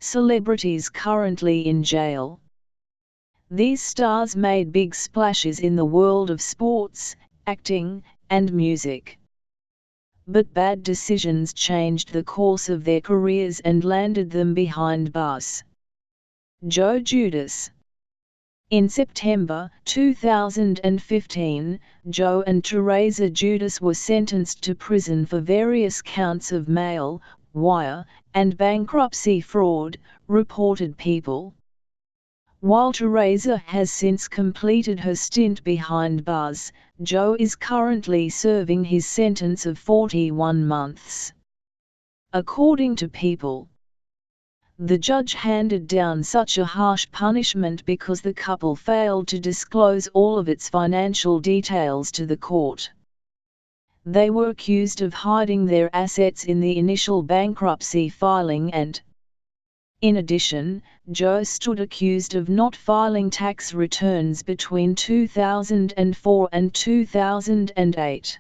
celebrities currently in jail. These stars made big splashes in the world of sports, acting, and music. But bad decisions changed the course of their careers and landed them behind bars. Joe Judas. In September 2015, Joe and Teresa Judas were sentenced to prison for various counts of mail, wire, and bankruptcy fraud, reported People. While Teresa has since completed her stint behind bars, Joe is currently serving his sentence of 41 months. According to People, the judge handed down such a harsh punishment because the couple failed to disclose all of its financial details to the court. They were accused of hiding their assets in the initial bankruptcy filing and, in addition, Joe stood accused of not filing tax returns between 2004 and 2008.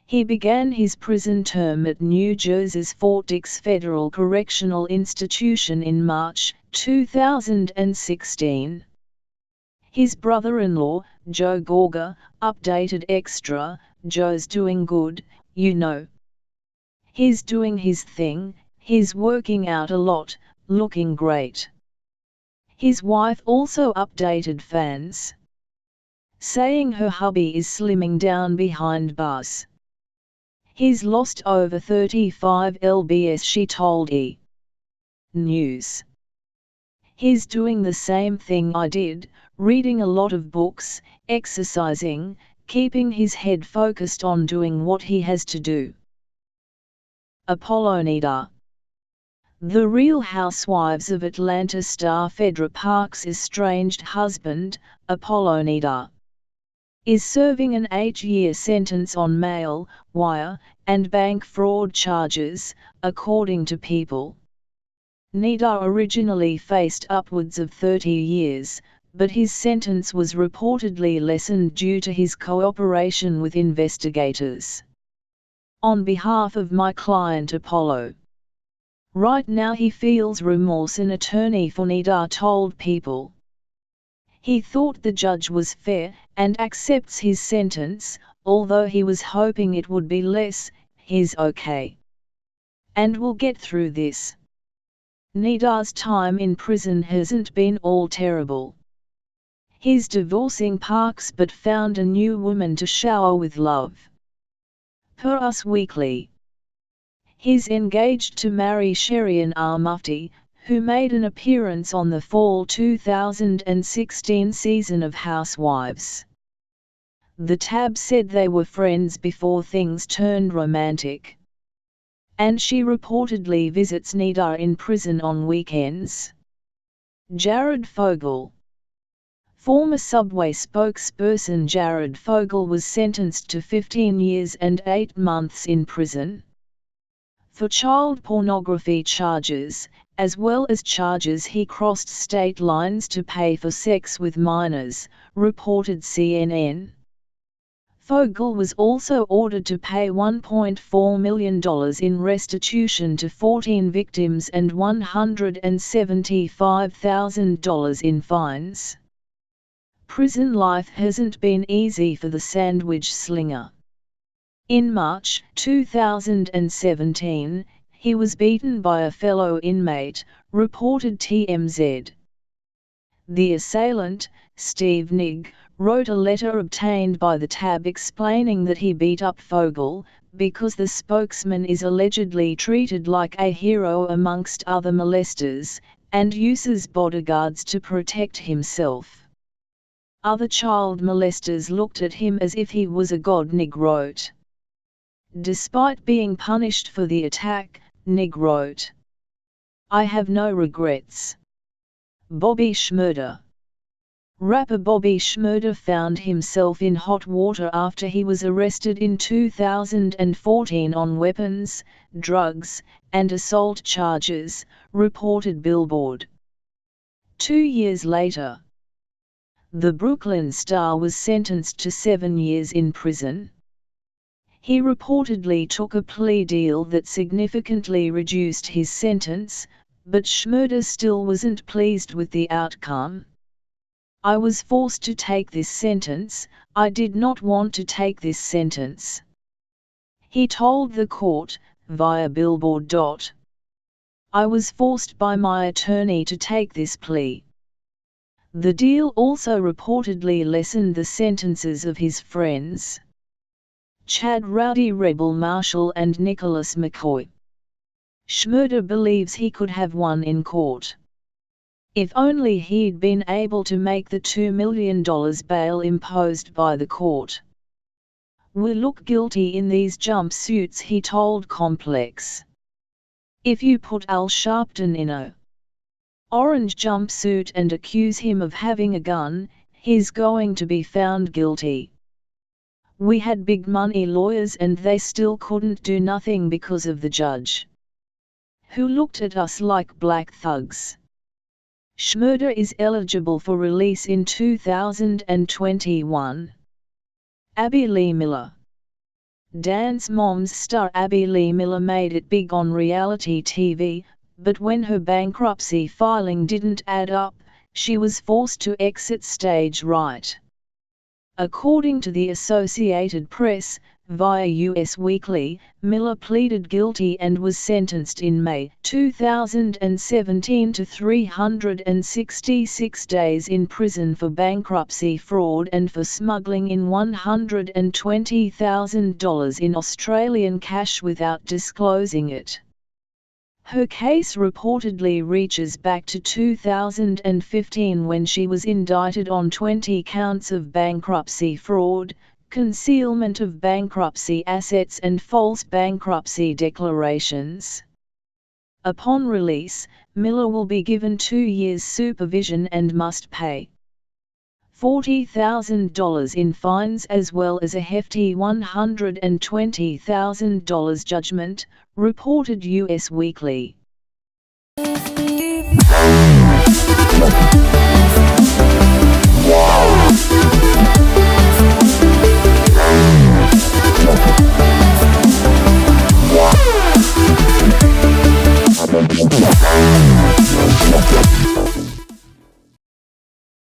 He began his prison term at New Jersey's Fort Dix Federal Correctional Institution in March 2016. His brother-in-law, Joe Gorga, updated Extra, "Joe's doing good, you know. He's doing his thing, he's working out a lot, looking great." His wife also updated fans, saying her hubby is slimming down behind bars. "He's lost over 35 lbs," she told E! News. "He's doing the same thing I did, reading a lot of books, exercising, keeping his head focused on doing what he has to do." Apollonida. The Real Housewives of Atlanta star Phaedra Parks' estranged husband, Apollonida, is serving an 8-year sentence on mail, wire, and bank fraud charges, according to People. Nida originally faced upwards of 30 years, but his sentence was reportedly lessened due to his cooperation with investigators. "On behalf of my client Apollo, right now he feels remorse," an attorney for Nida told People. He thought the judge was fair, and accepts his sentence, although he was hoping it would be less. "He's okay. And we'll get through this. Nida's time in prison hasn't been all terrible. He's divorcing Parks but found a new woman to shower with love." Per Us Weekly. He's engaged to marry Sherian Mufti, who made an appearance on the fall 2016 season of Housewives. The tab said they were friends before things turned romantic. And she reportedly visits Nida in prison on weekends. Jared Fogle. Former Subway spokesperson Jared Fogle was sentenced to 15 years and 8 months in prison for child pornography charges, as well as charges he crossed state lines to pay for sex with minors, reported CNN. Fogle was also ordered to pay $1.4 million in restitution to 14 victims and $175,000 in fines. Prison life hasn't been easy for the sandwich slinger. In March 2017, he was beaten by a fellow inmate, reported TMZ. The assailant, Steve Nigg, wrote a letter obtained by the tab explaining that he beat up Fogle, because the spokesman is allegedly treated like a hero amongst other molesters, and uses bodyguards to protect himself. Other child molesters looked at him as if he was a god, Nigg wrote. Despite being punished for the attack, Nigg wrote, "I have no regrets." Bobby Shmurda. Rapper Bobby Shmurda found himself in hot water after he was arrested in 2014 on weapons, drugs, and assault charges, reported Billboard. 2 years later, the Brooklyn star was sentenced to 7 years in prison. He reportedly took a plea deal that significantly reduced his sentence, But Schmurder still wasn't pleased with the outcome. "I was forced to take this sentence, I did not want to take this sentence," he told the court, via Billboard. "I was forced by my attorney to take this plea." The deal also reportedly lessened the sentences of his friends Chad Rowdy Rebel Marshall and Nicholas McCoy. Schmurder believes he could have won in court. If only he'd been able to make the $2 million bail imposed by the court. "We look guilty in these jumpsuits," he told Complex. "If you put Al Sharpton in a orange jumpsuit and accuse him of having a gun, he's going to be found guilty. We had big money lawyers and they still couldn't do nothing because of the judge, who looked at us like black thugs." Schmurder is eligible for release in 2021. Abby Lee Miller. Dance Moms star Abby Lee Miller made it big on reality TV, but when her bankruptcy filing didn't add up, she was forced to exit stage right. According to the Associated Press, via US Weekly, Miller pleaded guilty and was sentenced in May 2017 to 366 days in prison for bankruptcy fraud and for smuggling in $120,000 in Australian cash without disclosing it. Her case reportedly reaches back to 2015 when she was indicted on 20 counts of bankruptcy fraud, concealment of bankruptcy assets and false bankruptcy declarations. Upon release, Miller will be given 2 years supervision and must pay $40,000 in fines as well as a hefty $120,000 judgment, reported US Weekly.